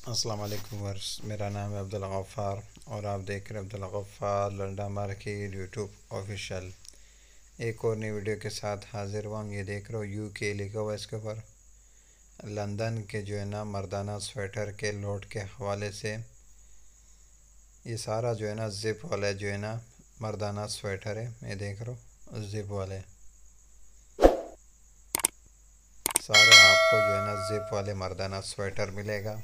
अस्सलाम वालेकुम वर्स, मेरा नाम है अब्दुल गफ़्फ़ार और आप देख रहे हैं Abdul Ghaffar Landa market YouTube official. एक और नई वीडियो के साथ हाजिर हुआ। ये देख रहे हो यूके लिखा हुआ इसके ऊपर। लंदन के जो है ना मर्दाना स्वेटर के लोड के हवाले से ये सारा जो है ना ज़िप वाला जो है ना मर्दाना स्वेटर है। ये देख रहे हो ज़िप वाले सारे आपको जो है ना ज़िप वाले मर्दाना स्वेटर मिलेगा।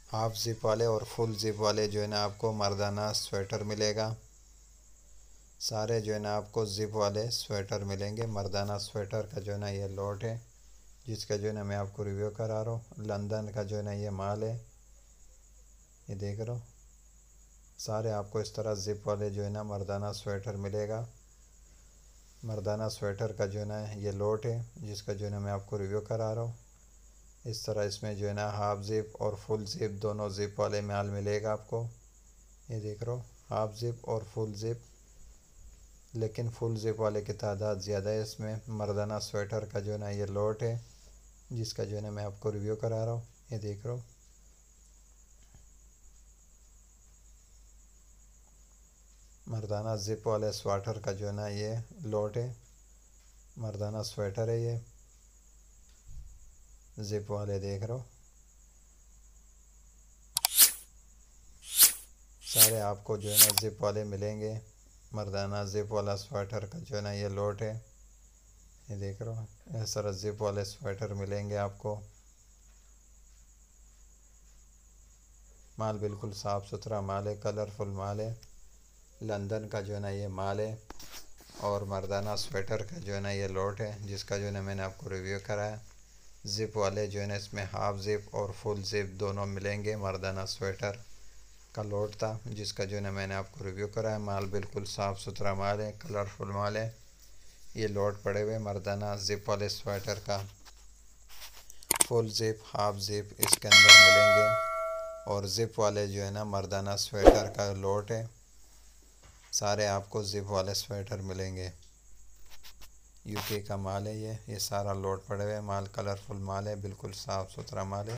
हाफ ज़िप वाले और फुल ज़िप वाले जो है ना आपको मर्दाना स्वेटर मिलेगा। सारे जो है ना आपको ज़िप वाले स्वेटर मिलेंगे। मर्दाना स्वेटर का जो है ना ये लॉट है जिसका जो है ना मैं आपको रिव्यू करा रहा हूँ। लंदन का जो है ना ये माल है, ये देख रहे हो। सारे आपको इस तरह ज़िप वाले जो है ना मर्दाना स्वेटर मिलेगा। मर्दाना स्वेटर का जो है ना ये लॉट है जिसका जो है ना मैं आपको रिव्यू करा रहा हूँ। इस तरह इसमें जो है ना हाफ ज़िप और फुल ज़िप दोनों ज़िप वाले माल मिलेगा आपको। ये देख रहे हो हाफ ज़िप और फुल ज़िप, लेकिन फुल ज़िप वाले की तादाद ज़्यादा है। इसमें मर्दाना स्वेटर का जो है ना ये लॉट है जिसका जो है ना मैं आपको रिव्यू करा रहा हूँ। ये देख रहे हो मर्दाना ज़िप वाले स्वेटर का जो है ना ये लॉट है। मर्दाना स्वेटर है ये ज़िप वाले, देख रहे हो। सारे आपको जो है ना ज़िप वाले मिलेंगे। मर्दाना ज़िप वाला स्वेटर का जो है ना ये लॉट है। ये देख रहे हो इस तरह ज़िप वाले स्वेटर मिलेंगे आपको। माल बिल्कुल साफ़ सुथरा माल है, कलरफुल माल है। लंदन का जो है ना ये माल है और मर्दाना स्वेटर का जो है ना ये लॉट है जिसका जो है ना मैंने आपको रिव्यू कराया। ज़िप वाले जो है ना इसमें हाफ ज़िप और फुल ज़िप दोनों मिलेंगे। मर्दाना स्वेटर का लॉट था जिसका जो है ना मैंने आपको रिव्यू कराया। माल बिल्कुल साफ़ सुथरा माल है, कलरफुल माल है। ये लॉट पड़े हुए मर्दाना ज़िप वाले स्वेटर का फुल ज़िप हाफ ज़िप इसके अंदर मिलेंगे। और ज़िप वाले जो है ना मर्दाना स्वेटर का लॉट है। सारे आपको ज़िप वाले स्वेटर मिलेंगे। यूके का माल है ये सारा लॉट पड़े हुए माल, कलरफुल माल है, बिल्कुल साफ़ सुथरा माल है।